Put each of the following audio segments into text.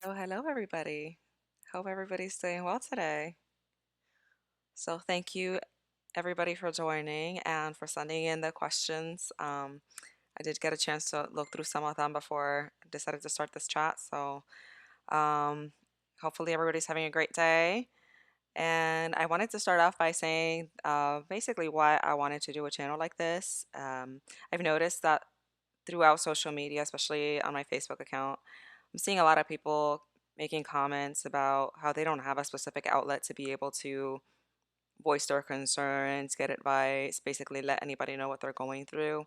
Oh, hello, everybody. Hope everybody's doing well today. So, thank you, everybody, for joining and for sending in the questions. I did get a chance to look through some of them before I decided to start this chat. So, um, hopefully, everybody's having a great day. And I wanted to start off by saying basically why I wanted to do a channel like this. I've noticed that throughout social media, especially on my Facebook account, I'm seeing a lot of people making comments about how they don't have a specific outlet to be able to voice their concerns, get advice, basically let anybody know what they're going through.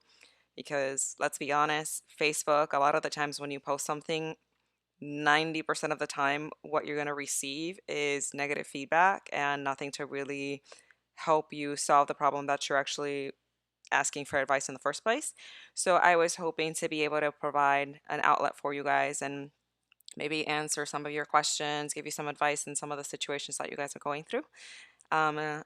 Because let's be honest, Facebook, a lot of the times when you post something, 90% of the time, what you're going to receive is negative feedback and nothing to really help you solve the problem that you're actually asking for advice in the first place. So I was hoping to be able to provide an outlet for you guys and maybe answer some of your questions, give you some advice in some of the situations that you guys are going through. Um, uh,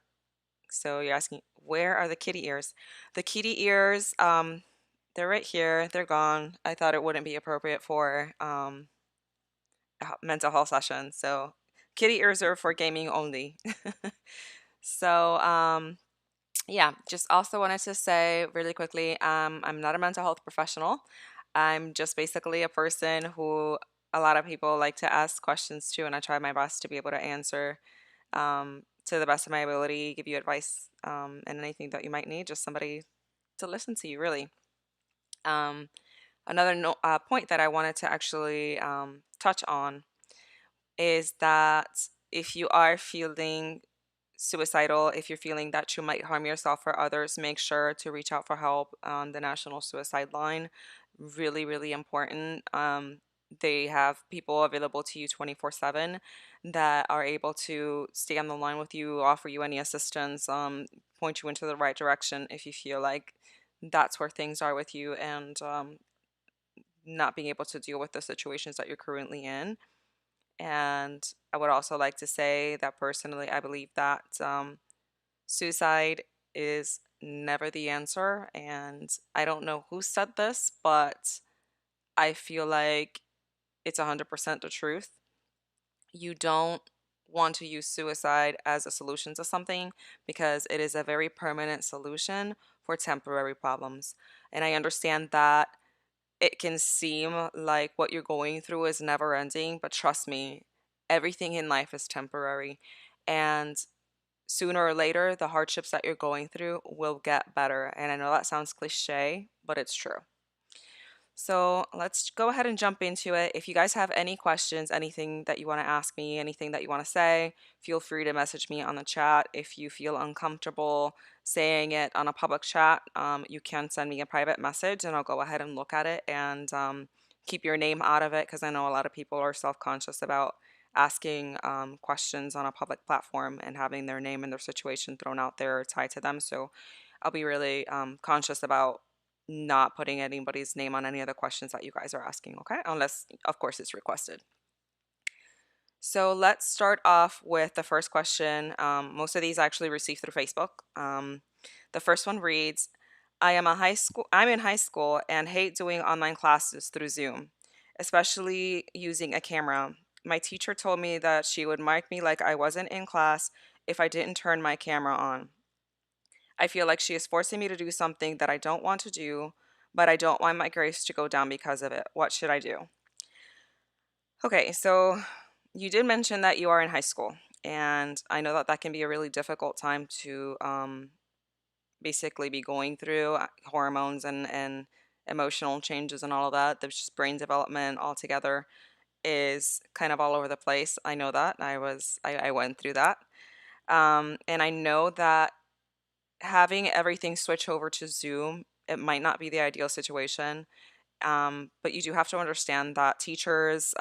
so you're asking, where are the kitty ears? The kitty ears, they're right here. They're gone. I thought it wouldn't be appropriate for a mental health session. So kitty ears are for gaming only. So yeah, just also wanted to say really quickly, I'm not a mental health professional. I'm just basically a person who a lot of people like to ask questions to, and I try my best to be able to answer to the best of my ability, give you advice and anything that you might need, just somebody to listen to you, really. Um, another point that I wanted to actually touch on is that if you are feeling suicidal, if you're feeling that you might harm yourself or others, make sure to reach out for help on the National Suicide Line. Really, really important. They have people available to you 24/7 that are able to stay on the line with you, offer you any assistance, point you into the right direction if you feel like that's where things are with you and not being able to deal with the situations that you're currently in. And I would also like to say that personally, I believe that suicide is never the answer. And I don't know who said this, but I feel like it's 100% the truth. You don't want to use suicide as a solution to something because it is a very permanent solution for temporary problems. And I understand that it can seem like what you're going through is never ending, but trust me, everything in life is temporary. And sooner or later, the hardships that you're going through will get better. And I know that sounds cliche, but it's true. So let's go ahead and jump into it. If you guys have any questions, anything that you want to ask me, anything that you want to say, feel free to message me on the chat. If you feel uncomfortable saying it on a public chat, you can send me a private message and I'll go ahead and look at it and keep your name out of it because I know a lot of people are self conscious about asking questions on a public platform and having their name and their situation thrown out there or tied to them. So I'll be really conscious about not putting anybody's name on any of the questions that you guys are asking, okay? Unless, of course, it's requested. So let's start off with the first question. Most of these I actually received through Facebook. The first one reads, I'm in high school and hate doing online classes through Zoom, especially using a camera. My teacher told me that she would mark me like I wasn't in class if I didn't turn my camera on. I feel like she is forcing me to do something that I don't want to do, but I don't want my grades to go down because of it. What should I do? Okay, so you did mention that you are in high school, and I know that that can be a really difficult time to basically be going through hormones and emotional changes and all of that. The just brain development altogether is kind of all over the place. I know that. I went through that. And I know that having everything switch over to Zoom, it might not be the ideal situation. But you do have to understand that teachers,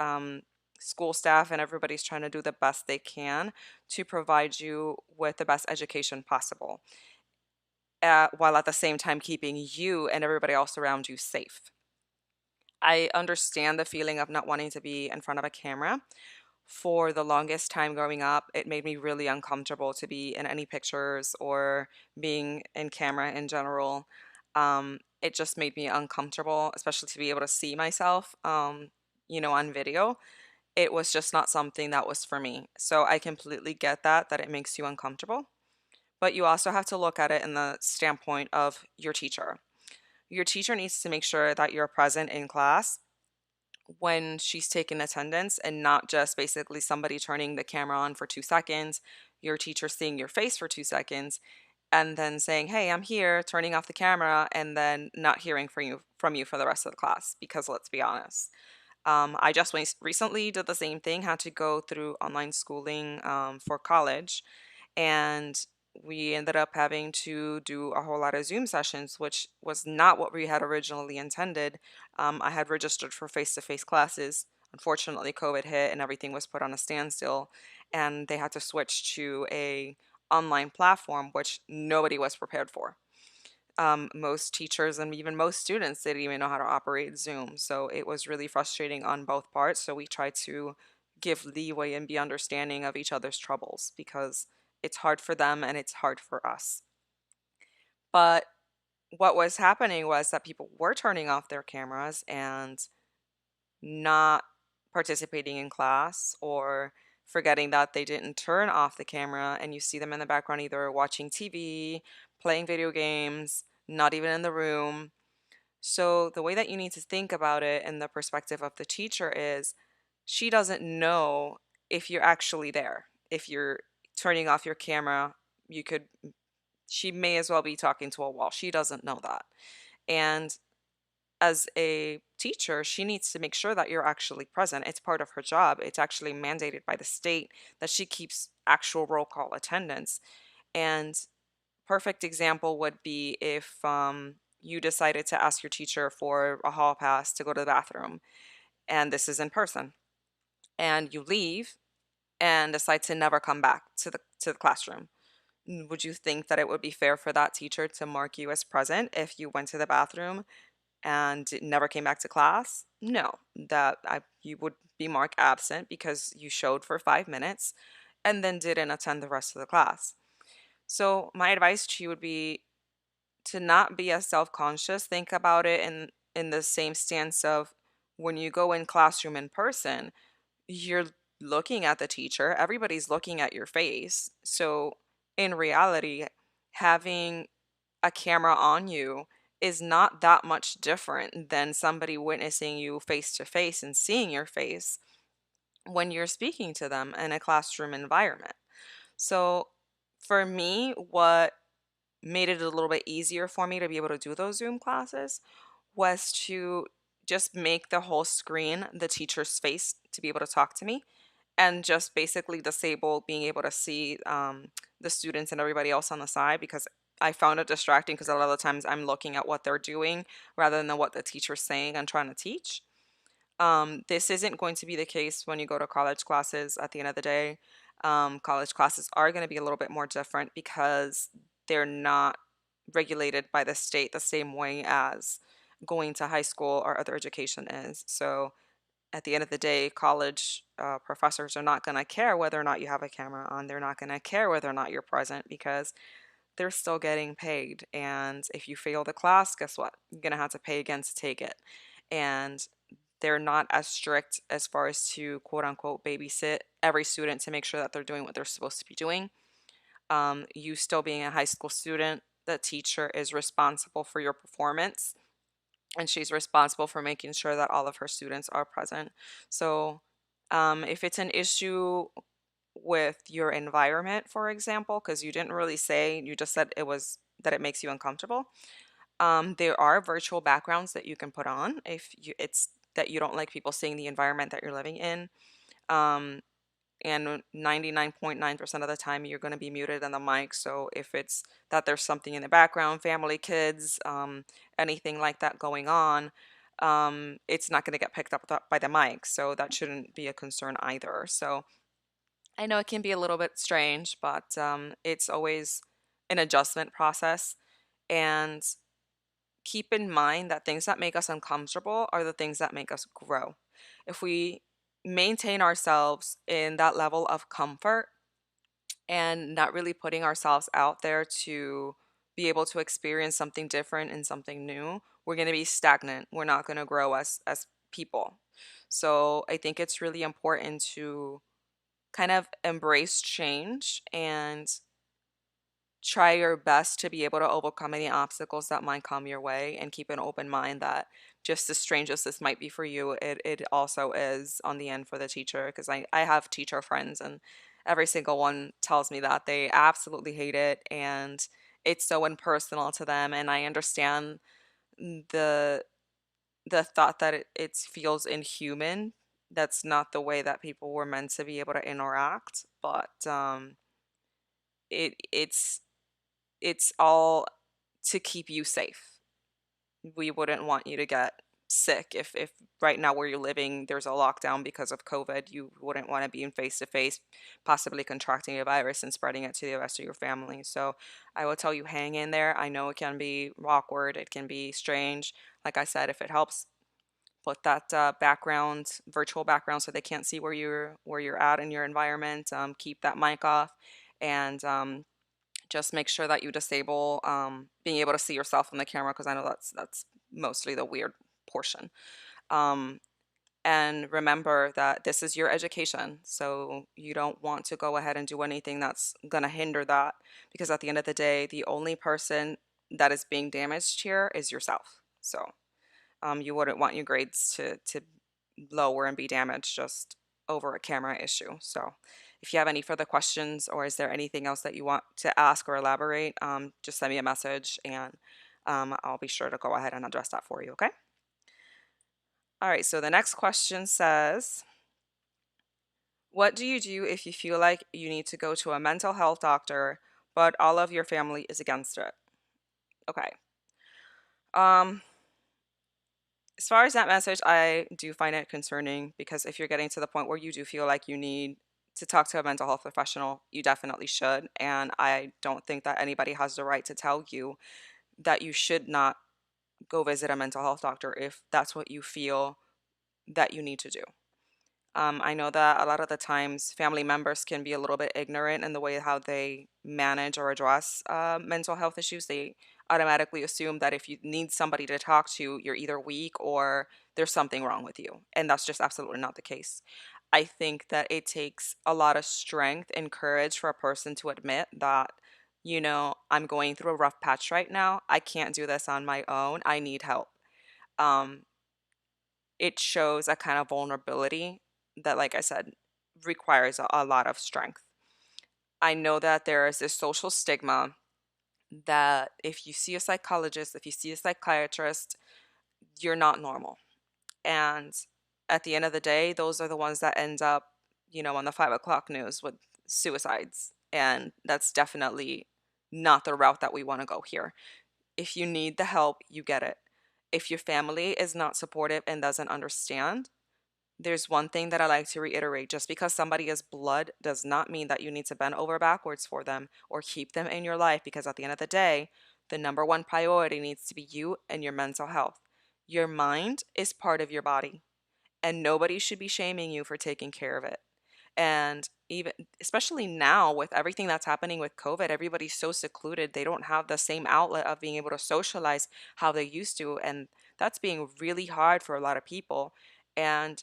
school staff, and everybody's trying to do the best they can to provide you with the best education possible, while at the same time keeping you and everybody else around you safe. I understand the feeling of not wanting to be in front of a camera. For the longest time growing up, it made me really uncomfortable to be in any pictures or being in camera in general. It just made me uncomfortable, especially to be able to see myself, on video. it was just not something that was for me. So I completely get that it makes you uncomfortable. But you also have to look at it in the standpoint of your teacher. Your teacher needs to make sure that you're present in class when she's taking attendance and not just basically somebody turning the camera on for 2 seconds, your teacher seeing your face for 2 seconds, and then saying, "Hey, I'm here," turning off the camera, and then not hearing from you for the rest of the class. Because let's be honest, I just recently did the same thing, had to go through online schooling for college, and we ended up having to do a whole lot of Zoom sessions, which was not what we had originally intended. I had registered for face-to-face classes. Unfortunately, COVID hit and everything was put on a standstill, and they had to switch to a online platform, which nobody was prepared for. Most teachers and even most students didn't even know how to operate Zoom. So it was really frustrating on both parts. So we tried to give leeway and be understanding of each other's troubles because it's hard for them and it's hard for us. But what was happening was that people were turning off their cameras and not participating in class or forgetting that they didn't turn off the camera, and you see them in the background either watching TV, playing video games, not even in the room. So the way that you need to think about it in the perspective of the teacher is she doesn't know if you're actually there. If you're turning off your camera, you could she may as well be talking to a wall. She doesn't know that. And as a teacher, she needs to make sure that you're actually present. It's part of her job. It's actually mandated by the state that she keeps actual roll call attendance. And perfect example would be if you decided to ask your teacher for a hall pass to go to the bathroom, and this is in person, and you leave and decide to never come back to the classroom. Would you think that it would be fair for that teacher to mark you as present if you went to the bathroom and never came back to class? No, you would be marked absent because you showed for 5 minutes and then didn't attend the rest of the class. So my advice to you would be to not be as self-conscious. Think about it in the same stance of when you go in classroom in person, you're looking at the teacher, everybody's looking at your face. So in reality, having a camera on you is not that much different than somebody witnessing you face to face and seeing your face when you're speaking to them in a classroom environment. So for me, what made it a little bit easier for me to be able to do those Zoom classes was to just make the whole screen the teacher's face to be able to talk to me, and just basically disable being able to see the students and everybody else on the side, because I found it distracting because a lot of the times I'm looking at what they're doing rather than what the teacher's saying and trying to teach. This isn't going to be the case when you go to college classes at the end of the day. College classes are going to be a little bit more different because they're not regulated by the state the same way as going to high school or other education is. So at the end of the day, college professors are not going to care whether or not you have a camera on. They're not going to care whether or not you're present because they're still getting paid. And if you fail the class, guess what? You're going to have to pay again to take it. And they're not as strict as far as to quote unquote babysit every student to make sure that they're doing what they're supposed to be doing. You still being a high school student, the teacher is responsible for your performance, and she's responsible for making sure that all of her students are present. So if it's an issue with your environment, for example, because you didn't really say, you just said it was that it makes you uncomfortable. There are virtual backgrounds that you can put on if it's that you don't like people seeing the environment that you're living in. Um, and 99.9% of the time you're going to be muted on the mic. So if it's that there's something in the background, family, kids, anything like that going on, it's not going to get picked up by the mic. So that shouldn't be a concern either. So I know it can be a little bit strange, but it's always an adjustment process. And keep in mind that things that make us uncomfortable are the things that make us grow. If we maintain ourselves in that level of comfort and not really putting ourselves out there to be able to experience something different and something new, we're going to be stagnant. We're not going to grow as people. So I think it's really important to kind of embrace change and try your best to be able to overcome any obstacles that might come your way, and keep an open mind that just as strange as this might be for you, it also is on the end for the teacher. Because I have teacher friends, and every single one tells me that they absolutely hate it, and it's so impersonal to them. And I understand the the thought that it feels inhuman. That's not the way that people were meant to be able to interact, but it's all to keep you safe. We wouldn't want you to get sick if right now where you're living there's a lockdown because of COVID. You wouldn't want to be in face to face, possibly contracting a virus and spreading it to the rest of your family. So I will tell you, hang in there. I know it can be awkward, it can be strange. Like I said, if it helps, put that virtual background, so they can't see where you're at in your environment. Keep that mic off, and just make sure that you disable being able to see yourself in the camera, because I know that's mostly the weird portion. Um, and remember that this is your education, so you don't want to go ahead and do anything that's gonna hinder that, because at the end of the day, the only person that is being damaged here is yourself. So you wouldn't want your grades to lower and be damaged just over a camera issue. So if you have any further questions, or is there anything else that you want to ask or elaborate, just send me a message, and I'll be sure to go ahead and address that for you, okay? All right, so the next question says, what do you do if you feel like you need to go to a mental health doctor, but all of your family is against it? Okay. Um, As far as that message, I do find it concerning, because if you're getting to the point where you do feel like you need to talk to a mental health professional, you definitely should. And I don't think that anybody has the right to tell you that you should not go visit a mental health doctor if that's what you feel that you need to do. I know that a lot of the times family members can be a little bit ignorant in the way how they manage or address mental health issues. They automatically assume that if you need somebody to talk to, you're either weak or there's something wrong with you. And that's just absolutely not the case. I think that it takes a lot of strength and courage for a person to admit that, I'm going through a rough patch right now. I can't do this on my own. I need help. Um, it shows a kind of vulnerability that, like I said, requires a lot of strength. I know that there is this social stigma that if you see a psychologist, if you see a psychiatrist, you're not normal. And at the end of the day, those are the ones that end up, on the 5 o'clock news with suicides. And that's definitely not the route that we want to go here. If you need the help, you get it. If your family is not supportive and doesn't understand, there's one thing that I like to reiterate. Just because somebody is blood does not mean that you need to bend over backwards for them or keep them in your life, because at the end of the day, the number one priority needs to be you and your mental health. Your mind is part of your body, and nobody should be shaming you for taking care of it. And even especially now with everything that's happening with COVID, everybody's so secluded. They don't have the same outlet of being able to socialize how they used to. And that's being really hard for a lot of people. And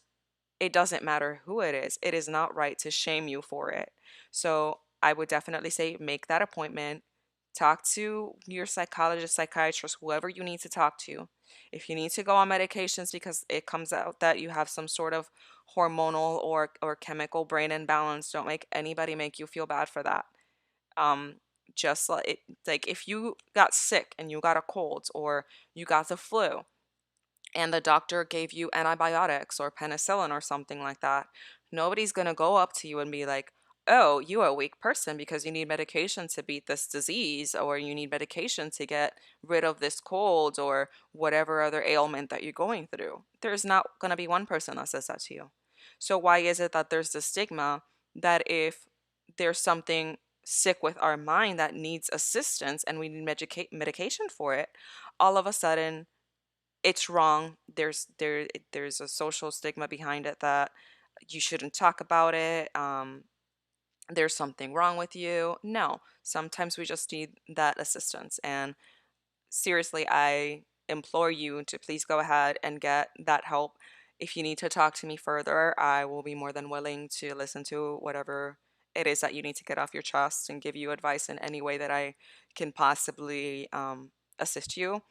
it doesn't matter who it is not right to shame you for it. So I would definitely say make that appointment, talk to your psychologist, psychiatrist, whoever you need to talk to. If you need to go on medications because it comes out that you have some sort of hormonal or chemical brain imbalance, don't make anybody make you feel bad for that. Um, just like if you got sick and you got a cold or you got the flu, and the doctor gave you antibiotics or penicillin or something like that, nobody's going to go up to you and be like, oh, you're a weak person because you need medication to beat this disease, or you need medication to get rid of this cold or whatever other ailment that you're going through. There's not going to be one person that says that to you. So, why is it that there's the stigma that if there's something sick with our mind that needs assistance and we need medication for it, all of a sudden it's wrong. There's a social stigma behind it that you shouldn't talk about it. There's something wrong with you. No, sometimes we just need that assistance. And seriously, I implore you to please go ahead and get that help. If you need to talk to me further, I will be more than willing to listen to whatever it is that you need to get off your chest and give you advice in any way that I can possibly assist you.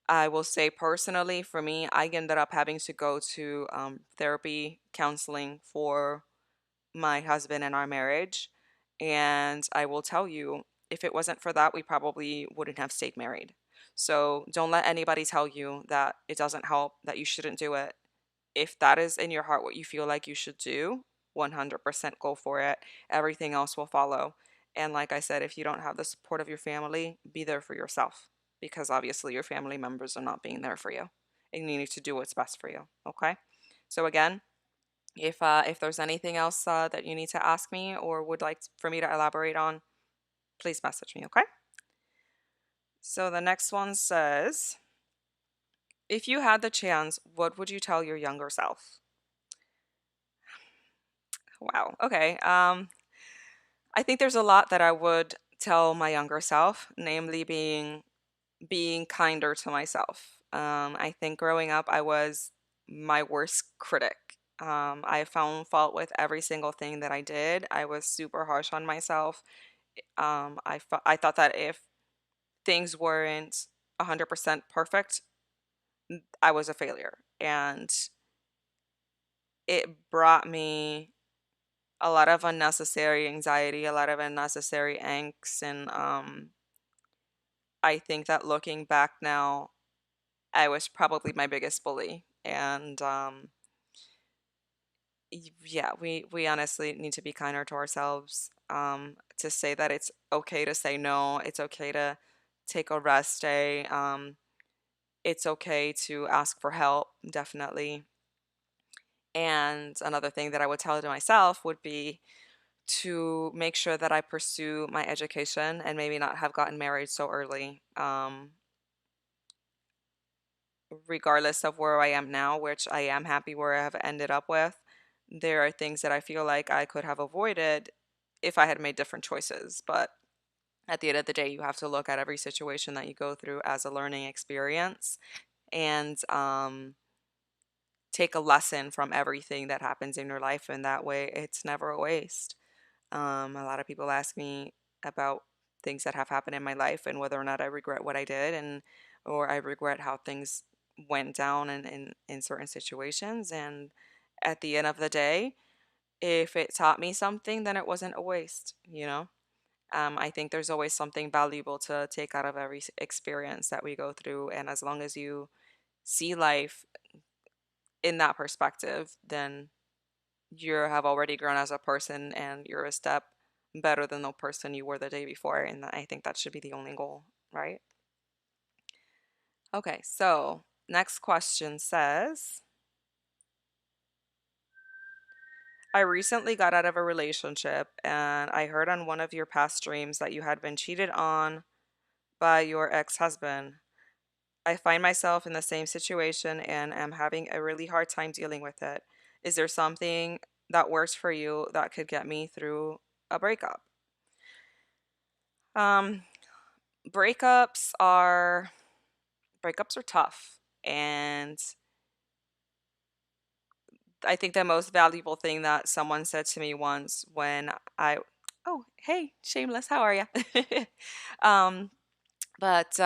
I will say personally, for me, I ended up having to go to therapy counseling for my husband and our marriage. And I will tell you, if it wasn't for that, we probably wouldn't have stayed married. So don't let anybody tell you that it doesn't help, that you shouldn't do it. If that is in your heart what you feel like you should do, 100% go for it. Everything else will follow. And like I said, if you don't have the support of your family, be there for yourself because obviously your family members are not being there for you. And you need to do what's best for you. Okay? So again, if there's anything else that you need to ask me or would like for me to elaborate on, please message me, okay? So the next one says, if you had the chance, what would you tell your younger self? Wow. Okay. I think there's a lot that I would tell my younger self, namely being kinder to myself. I think growing up, I was my worst critic. I found fault with every single thing that I did. I was super harsh on myself. I thought that if things weren't 100% perfect, I was a failure. And it brought me a lot of unnecessary anxiety, a lot of unnecessary angst. And I think that looking back now, I was probably my biggest bully. And yeah, we honestly need to be kinder to ourselves. To say that it's okay to say no, it's okay to take a rest day. It's okay to ask for help, definitely. And another thing that I would tell to myself would be to make sure that I pursue my education and maybe not have gotten married so early. Regardless of where I am now, which I am happy where I have ended up with, there are things that I feel like I could have avoided if I had made different choices. But at the end of the day, you have to look at every situation that you go through as a learning experience and take a lesson from everything that happens in your life. And that way, it's never a waste. A lot of people ask me about things that have happened in my life and whether or not I regret what I did and or I regret how things went down in certain situations. And at the end of the day, if it taught me something, then it wasn't a waste, you know? I think there's always something valuable to take out of every experience that we go through. And as long as you see life in that perspective, then you have already grown as a person and you're a step better than the person you were the day before. And I think that should be the only goal, right? Okay, so next question says, I recently got out of a relationship and I heard on one of your past streams that you had been cheated on by your ex-husband. I find myself in the same situation and am having a really hard time dealing with it. Is there something that works for you that could get me through a breakup? Um, breakups are breakups are tough, and I think the most valuable thing that someone said to me once when I oh, hey, Shameless, how are you? um, but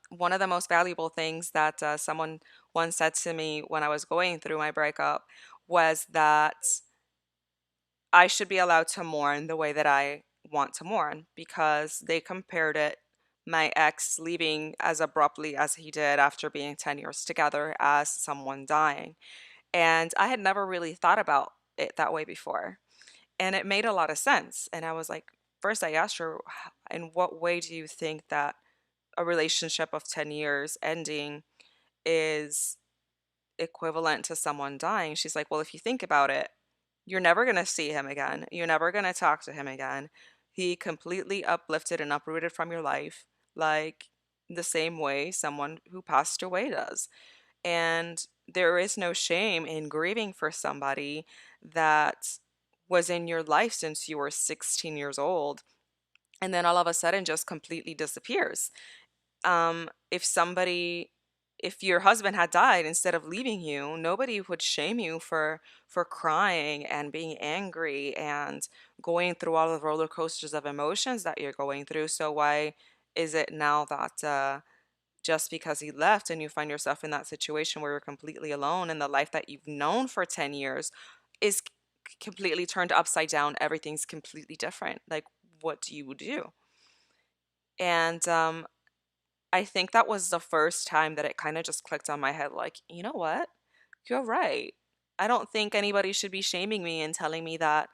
one of the most valuable things that someone once said to me when I was going through my breakup was that I should be allowed to mourn the way that I want to mourn because they compared it, my ex leaving as abruptly as he did after being 10 years together, as someone dying. And I had never really thought about it that way before. And it made a lot of sense. And I was like, first I asked her, in what way do you think that a relationship of 10 years ending is equivalent to someone dying? She's like, well, if you think about it, you're never going to see him again. You're never going to talk to him again. He completely uplifted and uprooted from your life, like the same way someone who passed away does. And there is no shame in grieving for somebody that was in your life since you were 16 years old and then all of a sudden just completely disappears. If somebody if your husband had died instead of leaving you, nobody would shame you for crying and being angry and going through all the roller coasters of emotions that you're going through. So why is it now that just because he left and you find yourself in that situation where you're completely alone and the life that you've known for 10 years is completely turned upside down, everything's completely different. Like, what do you do? And I think that was the first time that it kind of just clicked on my head, like, you know what? You're right. I don't think anybody should be shaming me and telling me that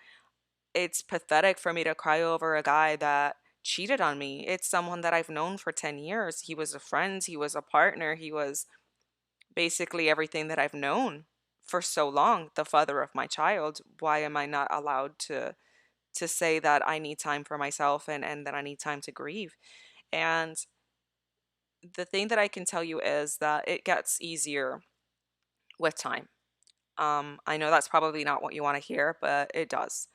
it's pathetic for me to cry over a guy that cheated on me. It's someone that I've known for 10 years. He was a friend, he was a partner, he was basically everything that I've known for so long, the father of my child. Why am I not allowed to say that I need time for myself and that I need time to grieve? And the thing that I can tell you is that it gets easier with time. I know that's probably not what you want to hear, but it does.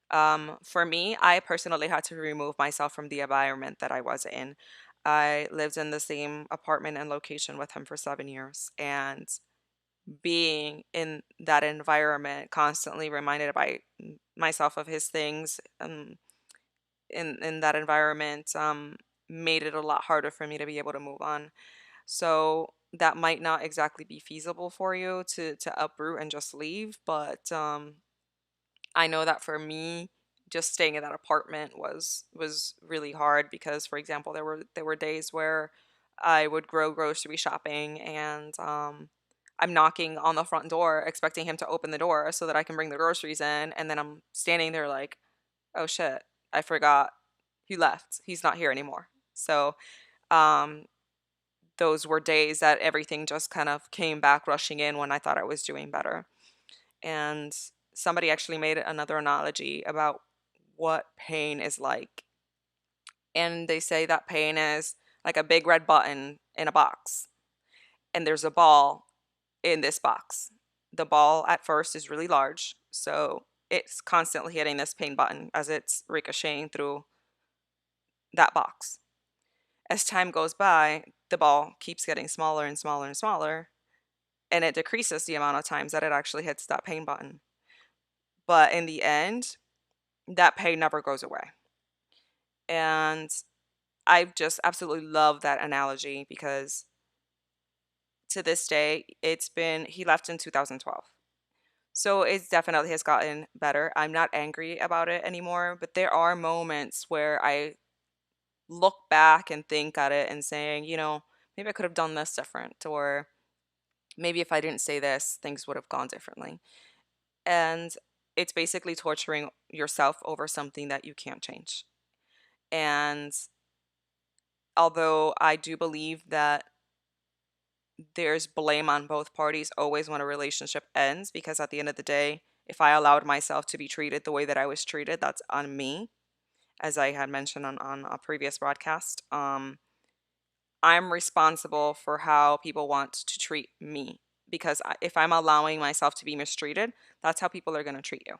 For me, I personally had to remove myself from the environment that I was in. I lived in the same apartment and location with him for 7 years, and being in that environment, constantly reminded by myself of his things, in that environment, made it a lot harder for me to be able to move on. So that might not exactly be feasible for you to uproot and just leave, but I know that for me, just staying in that apartment was really hard because, for example, there were days where I would go grocery shopping and I'm knocking on the front door expecting him to open the door so that I can bring the groceries in, and then I'm standing there like, oh shit, I forgot he left. He's not here anymore. So um those were days that everything just kind of came back rushing in when I thought I was doing better. And somebody actually made another analogy about what pain is like. And they say that pain is like a big red button in a box, and there's a ball in this box. The ball at first is really large, so it's constantly hitting this pain button as it's ricocheting through that box. As time goes by, the ball keeps getting smaller and smaller and smaller, and it decreases the amount of times that it actually hits that pain button. But in the end, that pain never goes away. And I just absolutely love that analogy because to this day, he left in 2012. So it definitely has gotten better. I'm not angry about it anymore, but there are moments where I look back and think at it and saying, maybe I could have done this different, or maybe if I didn't say this, things would have gone differently. And it's basically torturing yourself over something that you can't change. And although I do believe that there's blame on both parties always when a relationship ends, because at the end of the day, if I allowed myself to be treated the way that I was treated, that's on me, as I had mentioned on a previous broadcast. I'm responsible for how people want to treat me, because if I'm allowing myself to be mistreated, that's how people are going to treat you.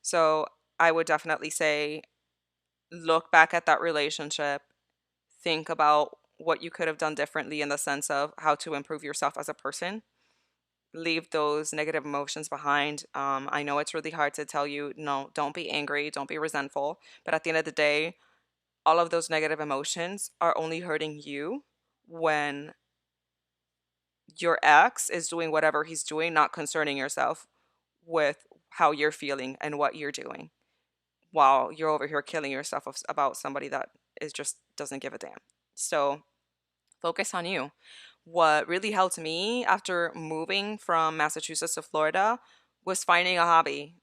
So I would definitely say look back at that relationship, think about what you could have done differently in the sense of how to improve yourself as a person. Leave those negative emotions behind. I know it's really hard to tell you, no, don't be angry, don't be resentful. But at the end of the day, all of those negative emotions are only hurting you when your ex is doing whatever he's doing, not concerning yourself with how you're feeling and what you're doing, while you're over here killing yourself about somebody that is just doesn't give a damn. So focus on you. What really helped me after moving from Massachusetts to Florida was finding a hobby.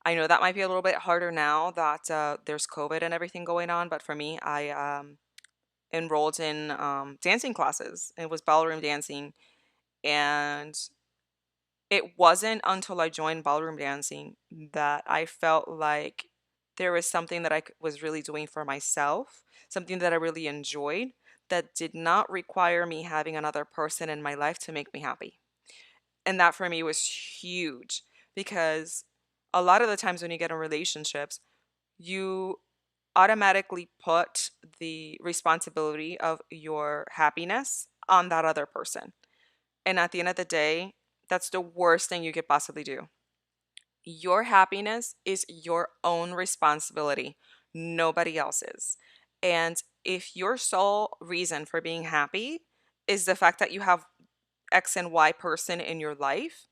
I know that might be a little bit harder now that there's COVID and everything going on, but for me, I enrolled in dancing classes. It was ballroom dancing, and it wasn't until I joined ballroom dancing that I felt like there was something that was really doing for myself, something that I really enjoyed, that did not require me having another person in my life to make me happy. And that for me was huge, because a lot of the times when you get in relationships, you automatically put the responsibility of your happiness on that other person. And at the end of the day, that's the worst thing you could possibly do. Your happiness is your own responsibility, nobody else's. And if your sole reason for being happy is the fact that you have X and Y person in your life,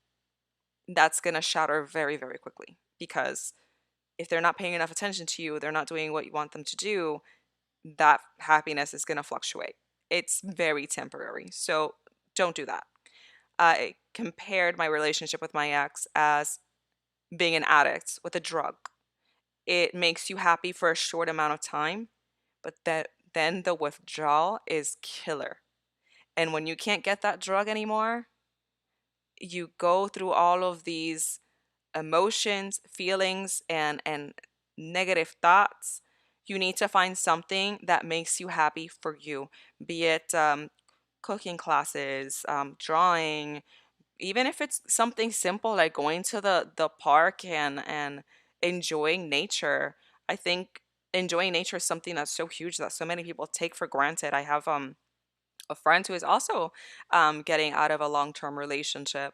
that's going to shatter very, very quickly. Because if they're not paying enough attention to you, they're not doing what you want them to do, that happiness is going to fluctuate. It's very temporary. So don't do that. I compared my relationship with my ex as being an addict with a drug. It makes you happy for a short amount of time, but then the withdrawal is killer. And when you can't get that drug anymore, you go through all of these emotions, feelings, and negative thoughts. You need to find something that makes you happy for you, be it cooking classes, drawing, even if it's something simple like going to the park and enjoying nature. I think enjoying nature is something that's so huge that so many people take for granted. I have a friend who is also getting out of a long-term relationship,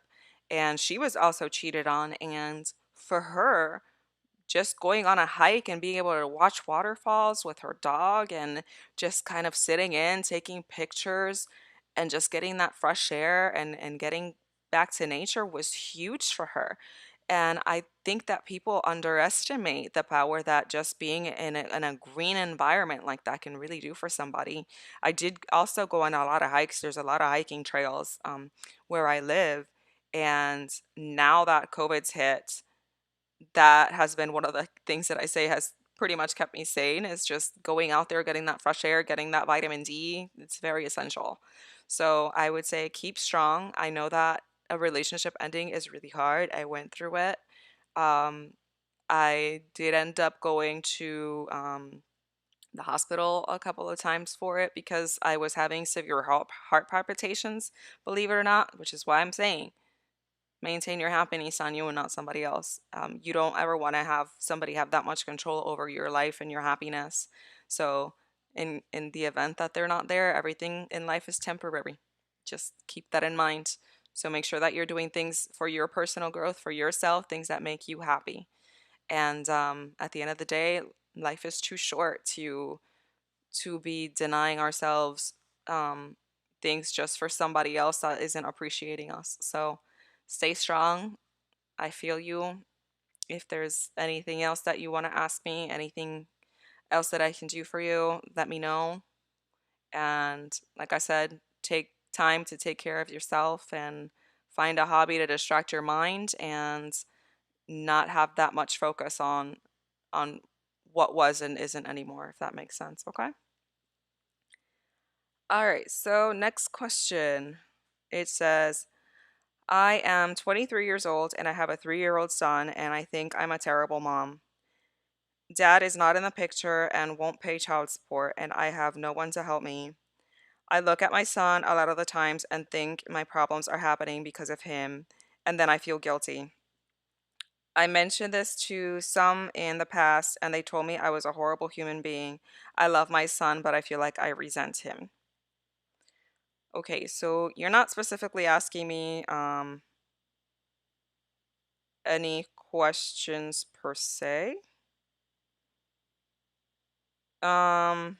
and she was also cheated on. And for her, just going on a hike and being able to watch waterfalls with her dog and just kind of sitting in, taking pictures and just getting that fresh air and getting back to nature was huge for her. And I think that people underestimate the power that just being in a green environment like that can really do for somebody. I did also go on a lot of hikes. There's a lot of hiking trails where I live. And now that COVID's hit, that has been one of the things that I say has pretty much kept me sane, is just going out there, getting that fresh air, getting that vitamin D. It's very essential. So I would say keep strong. I know that a relationship ending is really hard. I went through it. Um, I did end up going to the hospital a couple of times for it because I was having severe heart palpitations, believe it or not, which is why I'm saying maintain your happiness on you and not somebody else. You don't ever want to have somebody have that much control over your life and your happiness. So, in the event that they're not there, everything in life is temporary. Just keep that in mind. So make sure that you're doing things for your personal growth, for yourself, things that make you happy. And at the end of the day, life is too short to be denying ourselves um, things just for somebody else that isn't appreciating us. So stay strong. I feel you. If there's anything else that you want to ask me, anything else that I can do for you, let me know. And like I said, take time to take care of yourself and find a hobby to distract your mind and not have that much focus on what was and isn't anymore, if that makes sense. Okay? All right, so next question. It says, I am 23 years old and I have a 3-year-old son, and I think I'm a terrible mom. Dad is not in the picture and won't pay child support, and I have no one to help me. I look at my son a lot of the times and think my problems are happening because of him, and then I feel guilty. I mentioned this to some in the past, and they told me I was a horrible human being. I love my son, but I feel like I resent him. Okay, so you're not specifically asking me any questions per se. Um,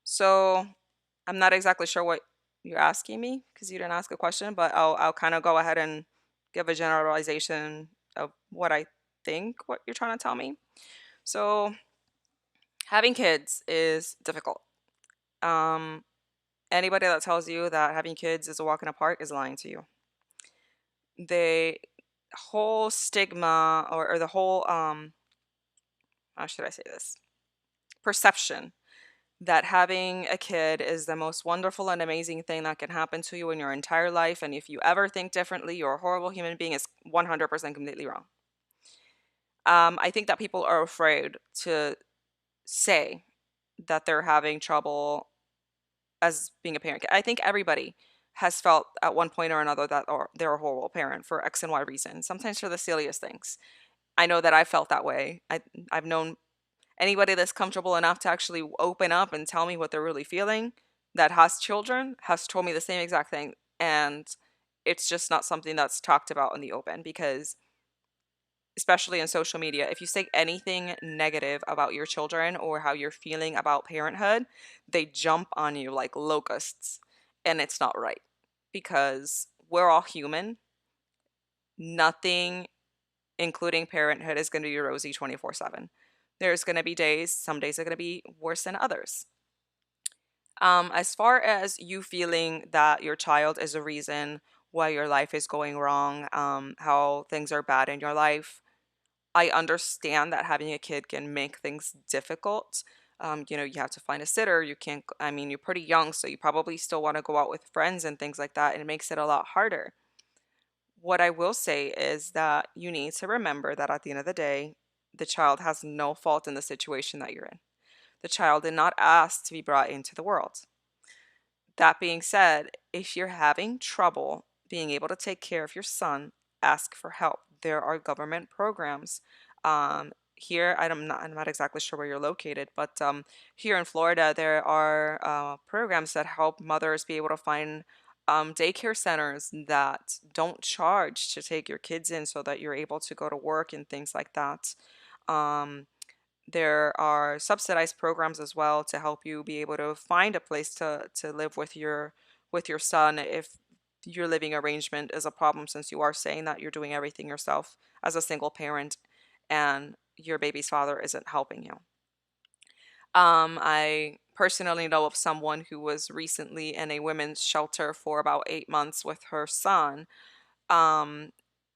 so I'm not exactly sure what you're asking me because you didn't ask a question, but I'll kind of go ahead and give a generalization of what I think what you're trying to tell me. So having kids is difficult. Um, Anybody that tells you that having kids is a walk in a park is lying to you. The whole stigma or the whole how should I say this? Perception that having a kid is the most wonderful and amazing thing that can happen to you in your entire life. And if you ever think differently, you're a horrible human being is 100% completely wrong. I think that people are afraid to say that they're having trouble as being a parent. I think everybody has felt at one point or another that or they're a horrible parent for X and Y reason, sometimes for the silliest things. I know that I felt that way. I've known anybody that's comfortable enough to actually open up and tell me what they're really feeling that has children has told me the same exact thing. And it's just not something that's talked about in the open because, especially in social media, if you say anything negative about your children or how you're feeling about parenthood, they jump on you like locusts. And it's not right because we're all human. Nothing, including parenthood, is going to be rosy 24/7. There's going to be days, some days are going to be worse than others. As far as you feeling that your child is a reason why your life is going wrong, how things are bad in your life, I understand that having a kid can make things difficult. You have to find a sitter. You can't, I mean, you're pretty young, so you probably still want to go out with friends and things like that, and it makes it a lot harder. What I will say is that you need to remember that at the end of the day, the child has no fault in the situation that you're in. The child did not ask to be brought into the world. That being said, if you're having trouble being able to take care of your son, ask for help. There are government programs. Here, I'm not exactly sure where you're located, but here in Florida, there are programs that help mothers be able to find daycare centers that don't charge to take your kids in so that you're able to go to work and things like that. Um, there are subsidized programs as well to help you be able to find a place to live with your son if your living arrangement is a problem, since you are saying that you're doing everything yourself as a single parent and your baby's father isn't helping you. I personally know of someone who was recently in a women's shelter for about 8 months with her son, um,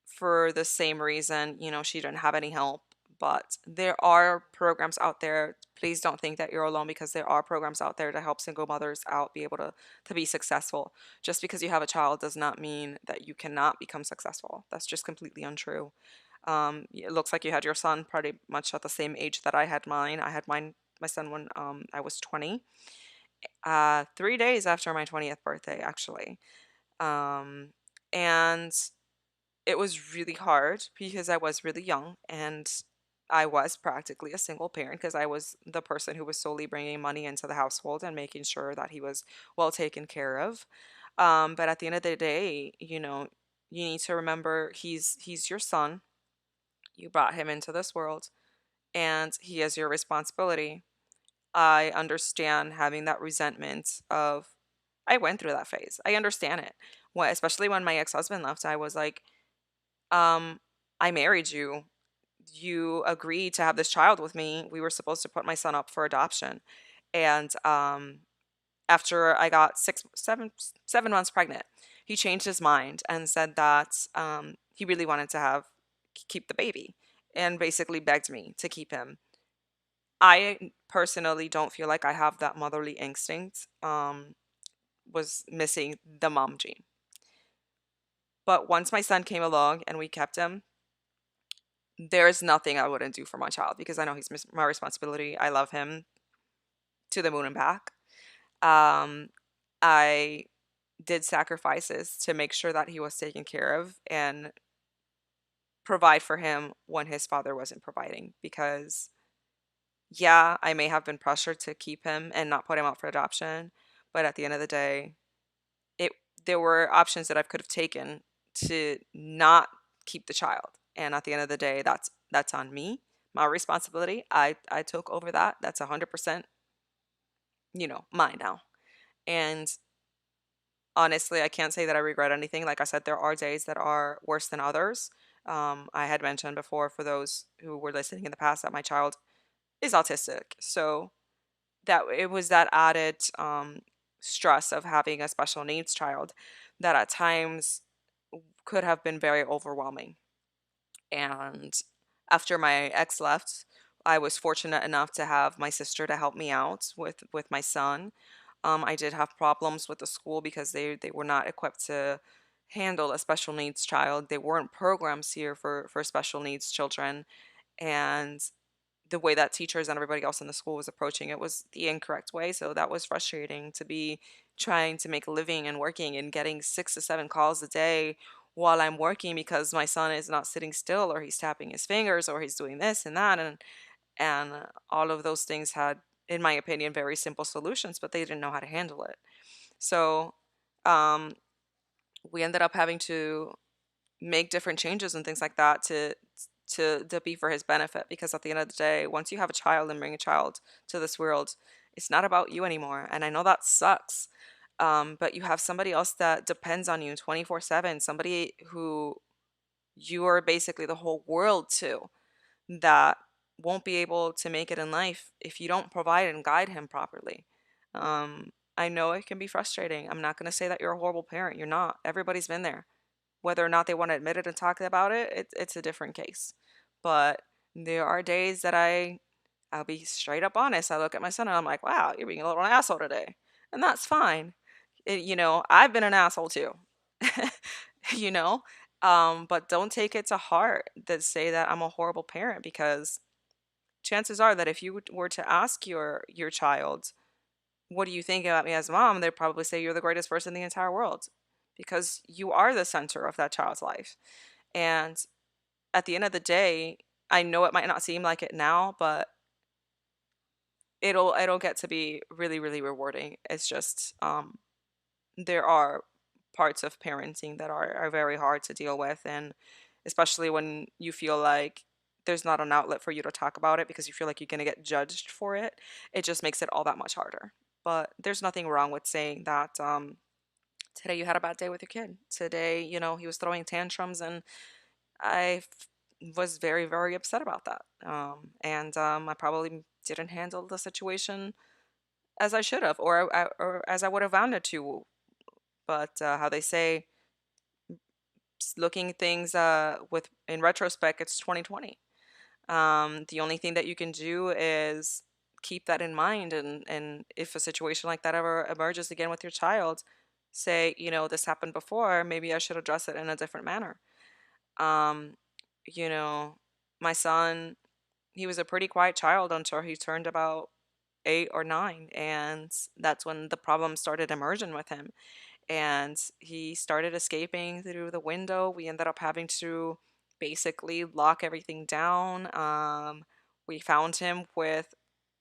for the same reason. She didn't have any help. But there are programs out there. Please don't think that you're alone, because there are programs out there to help single mothers out be able to be successful. Just because you have a child does not mean that you cannot become successful. That's just completely untrue. It looks like you had your son pretty much at the same age that I had mine. I had my son when I was 20, 3 days after my 20th birthday, actually. Um, and it was really hard because I was really young and I was practically a single parent because I was the person who was solely bringing money into the household and making sure that he was well taken care of. But at the end of the day, you need to remember he's your son. You brought him into this world and he is your responsibility. I understand having that resentment of, I went through that phase. I understand it. Especially when my ex-husband left, I was like, um, I married you. You agreed to have this child with me. We were supposed to put my son up for adoption. And after I got 7 months pregnant, he changed his mind and said that he really wanted to keep the baby and basically begged me to keep him. I personally don't feel like I have that motherly instinct. Was missing the mom gene. But once my son came along and we kept him, there is nothing I wouldn't do for my child because I know he's my responsibility. I love him to the moon and back. Um, I did sacrifices to make sure that he was taken care of and provide for him when his father wasn't providing. Because, yeah, I may have been pressured to keep him and not put him up for adoption, but at the end of the day, it there were options that I could have taken to not keep the child. And at the end of the day, that's on me, my responsibility. I took over that. That's 100%, mine now. And honestly, I can't say that I regret anything. Like I said, there are days that are worse than others. I had mentioned before, for those who were listening in the past, that my child is autistic. So that it was that added stress of having a special needs child that at times could have been very overwhelming. And after my ex left, I was fortunate enough to have my sister to help me out with my son. I did have problems with the school because they were not equipped to handle a special needs child. They weren't programs here for special needs children, and the way that teachers and everybody else in the school was approaching it was the incorrect way. So that was frustrating, to be trying to make a living and working and getting 6 to 7 calls a day while I'm working because my son is not sitting still, or he's tapping his fingers, or he's doing this and that. And all of those things had, in my opinion, very simple solutions, but they didn't know how to handle it. So, um, we ended up having to make different changes and things like that to be for his benefit, because at the end of the day, once you have a child and bring a child to this world, it's not about you anymore. And I know that sucks. But you have somebody else that depends on you 24/7, somebody who you are basically the whole world to, that won't be able to make it in life if you don't provide and guide him properly. I know it can be frustrating. I'm not going to say that you're a horrible parent. You're not. Everybody's been there. Whether or not they want to admit it and talk about it, it's a different case. But there are days that I'll be straight up honest. I look at my son and I'm like, wow, you're being a little asshole today. And that's fine. I've been an asshole too. you know? But don't take it to heart that say that I'm a horrible parent, because chances are that if you were to ask your child, what do you think about me as a mom? They'd probably say you're the greatest person in the entire world, because you are the center of that child's life. And at the end of the day, I know it might not seem like it now, but it'll get to be really, really rewarding. It's just there are parts of parenting that are very hard to deal with, and especially when you feel like there's not an outlet for you to talk about it because you feel like you're going to get judged for it. It just makes it all that much harder. But there's nothing wrong with saying that today you had a bad day with your kid. Today, he was throwing tantrums, and was very, very upset about that. And I probably didn't handle the situation as I should have, or as I would have wanted to. But how they say, looking things with in retrospect, it's 2020. The only thing that you can do is keep that in mind, and if a situation like that ever emerges again with your child, say, this happened before, maybe I should address it in a different manner. Um, you know, my son, he was a pretty quiet child until he turned about 8 or 9, and that's when the problem started emerging with him. And he started escaping through the window. We ended up having to basically lock everything down. We found him with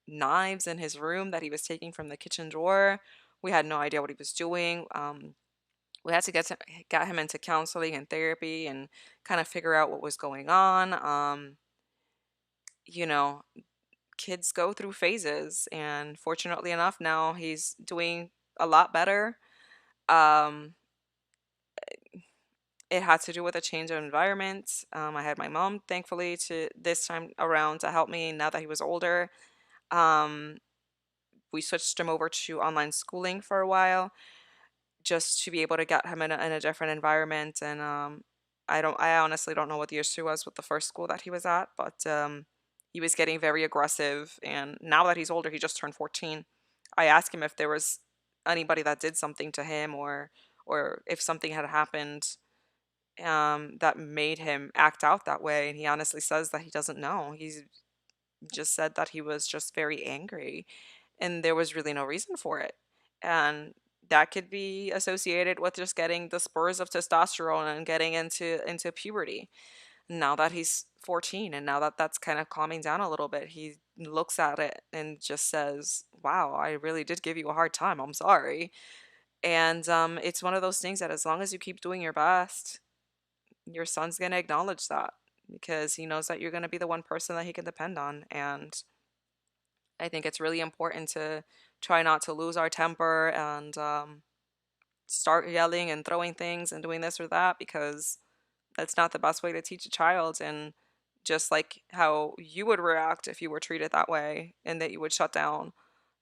knives in his room that he was taking from the kitchen drawer. We had no idea what he was doing. We had to get him into counseling and therapy and kind of figure out what was going on. You know, kids go through phases, and fortunately enough, now he's doing a lot better. Um, it had to do with a change of environment. I had my mom, thankfully, to this time around to help me now that he was older. Um, we switched him over to online schooling for a while, just to be able to get him in a different environment. And I honestly don't know what the issue was with the first school that he was at, but he was getting very aggressive. And now that he's older, he just turned 14. I asked him if there was anybody that did something to him, or if something had happened that made him act out that way. And he honestly says that he doesn't know. He's just said that he was just very angry, and there was really no reason for it. And that could be associated with just getting the spurs of testosterone and getting into puberty. Now that he's 14, and now that that's kind of calming down a little bit, he looks at it and just says, wow, I really did give you a hard time. I'm sorry. And it's one of those things that as long as you keep doing your best, your son's going to acknowledge that, because he knows that you're going to be the one person that he can depend on. And I think it's really important to try not to lose our temper and start yelling and throwing things and doing this or that, because that's not the best way to teach a child. And just like how you would react if you were treated that way and that you would shut down,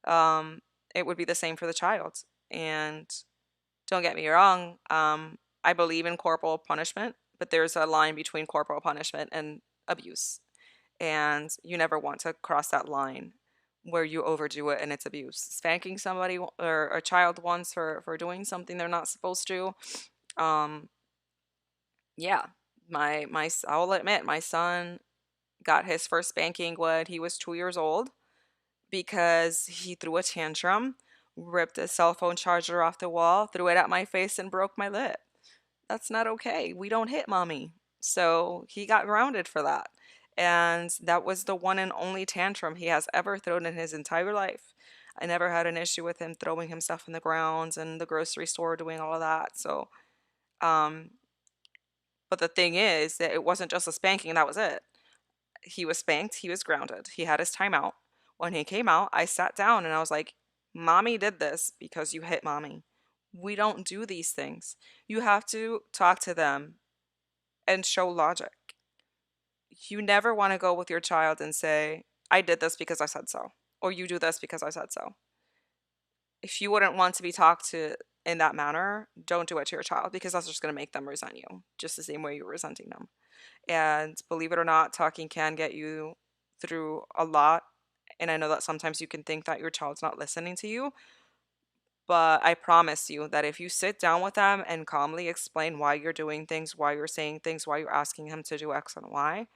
um, it would be the same for the child. And don't get me wrong, I believe in corporal punishment, but there's a line between corporal punishment and abuse. And you never want to cross that line where you overdo it and it's abuse. Spanking somebody or a child once for doing something they're not supposed to, um, yeah, I'll admit, my son got his first spanking when he was 2 years old, because he threw a tantrum, ripped a cell phone charger off the wall, threw it at my face, and broke my lip. That's not okay. We don't hit mommy. So he got grounded for that. And that was the one and only tantrum he has ever thrown in his entire life. I never had an issue with him throwing himself in the ground and the grocery store doing all of that. So Um, but the thing is that it wasn't just a spanking, that was it. He was spanked, he was grounded, he had his time out. When he came out, I sat down and I was like, Mommy did this because you hit mommy. We don't do these things. You have to talk to them and show logic. You never want to go with your child and say, I did this because I said so, or you do this because I said so. If you wouldn't want to be talked to in that manner, don't do it to your child because that's just going to make them resent you, just the same way you're resenting them. And believe it or not, talking can get you through a lot. And I know that sometimes you can think that your child's not listening to you, but I promise you that if you sit down with them and calmly explain why you're doing things, why you're saying things, why you're asking him to do X and Y,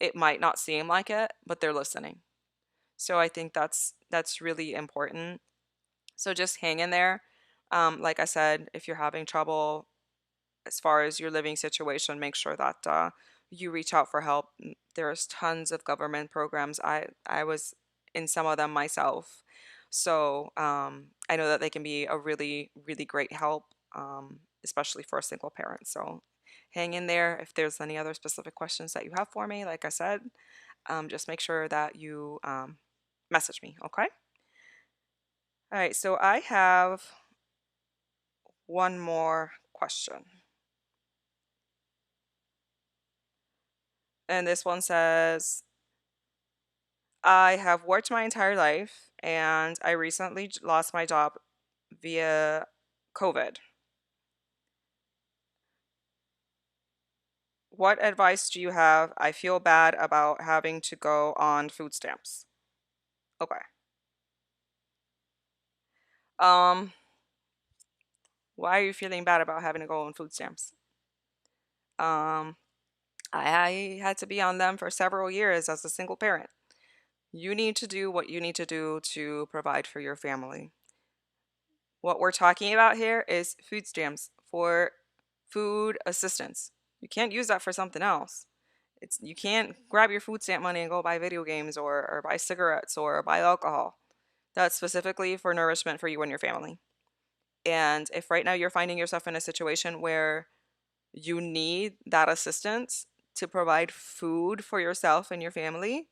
it might not seem like it, but they're listening. So I think that's really important. So just hang in there. Like I said, if you're having trouble as far as your living situation, make sure that you reach out for help. There's tons of government programs. I was in some of them myself, so I know that they can be a really really great help, especially for a single parent. So hang in there. If there's any other specific questions that you have for me, like I said, just make sure that you message me. Okay. All right. So I have one more question. And this one says, I have worked my entire life and I recently lost my job via COVID. What advice do you have? I feel bad about having to go on food stamps. Okay. Um, why are you feeling bad about having to go on food stamps? Um, I had to be on them for several years as a single parent. You need to do what you need to do to provide for your family. What we're talking about here is food stamps for food assistance. You can't use that for something else. You can't grab your food stamp money and go buy video games or buy cigarettes or buy alcohol. That's specifically for nourishment for you and your family. And if right now you're finding yourself in a situation where you need that assistance to provide food for yourself and your family,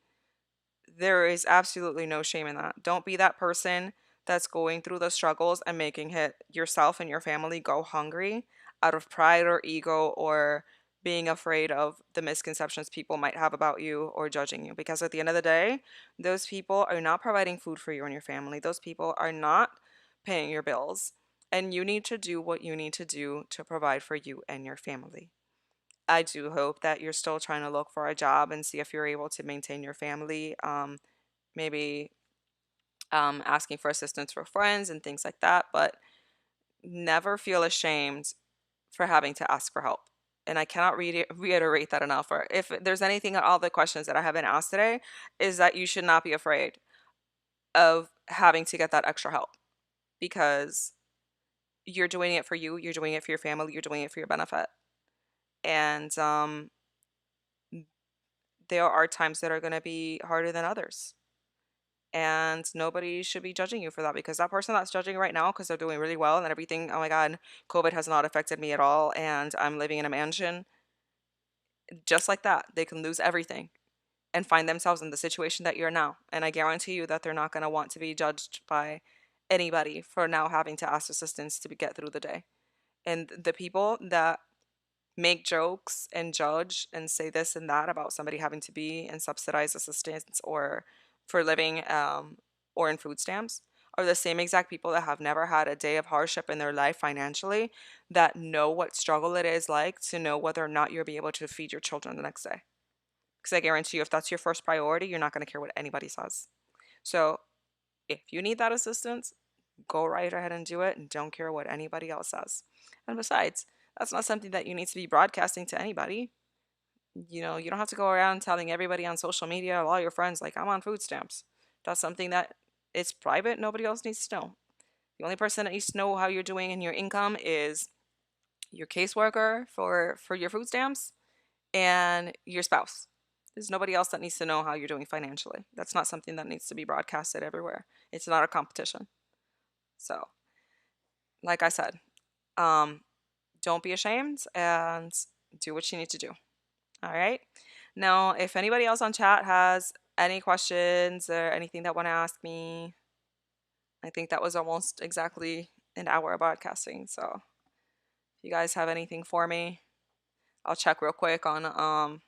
there is absolutely no shame in that. Don't be that person that's going through the struggles and making it yourself and your family go hungry out of pride or ego or being afraid of the misconceptions people might have about you or judging you. Because at the end of the day, those people are not providing food for you and your family. Those people are not paying your bills. And you need to do what you need to do to provide for you and your family. I do hope that you're still trying to look for a job and see if you're able to maintain your family. Maybe asking for assistance for friends and things like that, but never feel ashamed for having to ask for help. And I cannot reiterate that enough. Or if there's anything, all the questions that I haven't asked today, is that you should not be afraid of having to get that extra help because you're doing it for you, you're doing it for your family, you're doing it for your benefit. And there are times that are going to be harder than others. And nobody should be judging you for that because that person that's judging right now because they're doing really well and everything, oh my God, COVID has not affected me at all and I'm living in a mansion, just like that, they can lose everything and find themselves in the situation that you're now. And I guarantee you that they're not going to want to be judged by anybody for now having to ask assistance to get through the day. And the people that make jokes and judge and say this and that about somebody having to be in subsidized assistance or for living or in food stamps are the same exact people that have never had a day of hardship in their life financially that know what struggle it is like to know whether or not you'll be able to feed your children the next day. Because I guarantee you, if that's your first priority, you're not going to care what anybody says. So if you need that assistance, go right ahead and do it and don't care what anybody else says. And besides, that's not something that you need to be broadcasting to anybody. You know, you don't have to go around telling everybody on social media, all your friends, like, I'm on food stamps. That's something that is private. Nobody else needs to know. The only person that needs to know how you're doing in your income is your caseworker for your food stamps and your spouse. There's nobody else that needs to know how you're doing financially. That's not something that needs to be broadcasted everywhere. It's not a competition. So, like I said, um, don't be ashamed and do what you need to do. All right. Now, if anybody else on chat has any questions or anything that want to ask me, I think that was almost exactly an hour of podcasting. So if you guys have anything for me, I'll check real quick on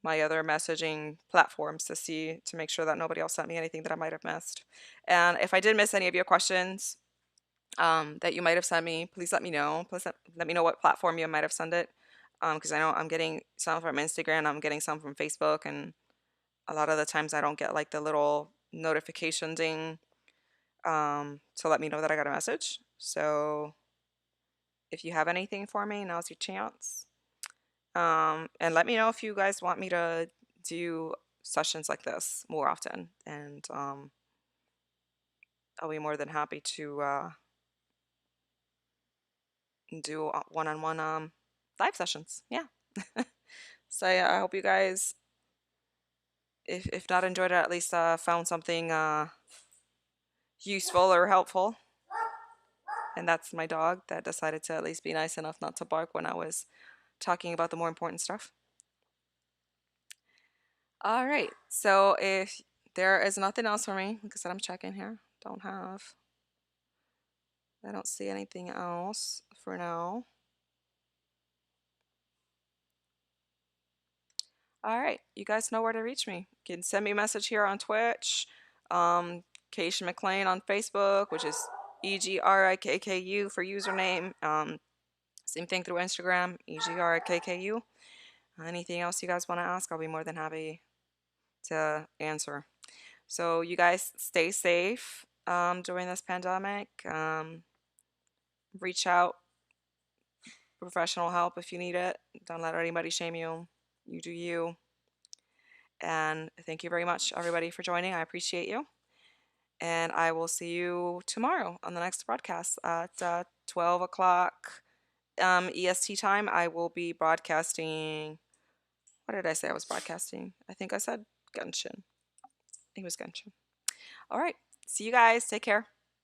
my other messaging platforms to make sure that nobody else sent me anything that I might have missed. And if I did miss any of your questions that you might have sent me, please let me know. Please let me know what platform you might have sent it. Because I know I'm getting some from Instagram, I'm getting some from Facebook, and a lot of the times I don't get like the little notification ding to let me know that I got a message. So if you have anything for me, now's your chance. And let me know if you guys want me to do sessions like this more often. And I'll be more than happy to do one-on-one live sessions. Yeah. So yeah, I hope you guys, if not enjoyed it, at least found something useful or helpful. And that's my dog that decided to at least be nice enough not to bark when I was talking about the more important stuff. All right. So if there is nothing else for me, like I said, I'm checking here. I don't see anything else for now. All right. You guys know where to reach me. You can send me a message here on Twitch. Keisha McLean on Facebook, which is EGRIKKU for username. Same thing through Instagram, EGRIKKU. Anything else you guys want to ask, I'll be more than happy to answer. So you guys stay safe during this pandemic. Reach out, professional help if you need it. Don't let anybody shame you. You do you. And thank you very much, everybody, for joining. I appreciate you. And I will see you tomorrow on the next broadcast at 12 o'clock EST time. I will be broadcasting. What did I say I was broadcasting? I think I said Genshin. I think it was Genshin. All right. See you guys. Take care.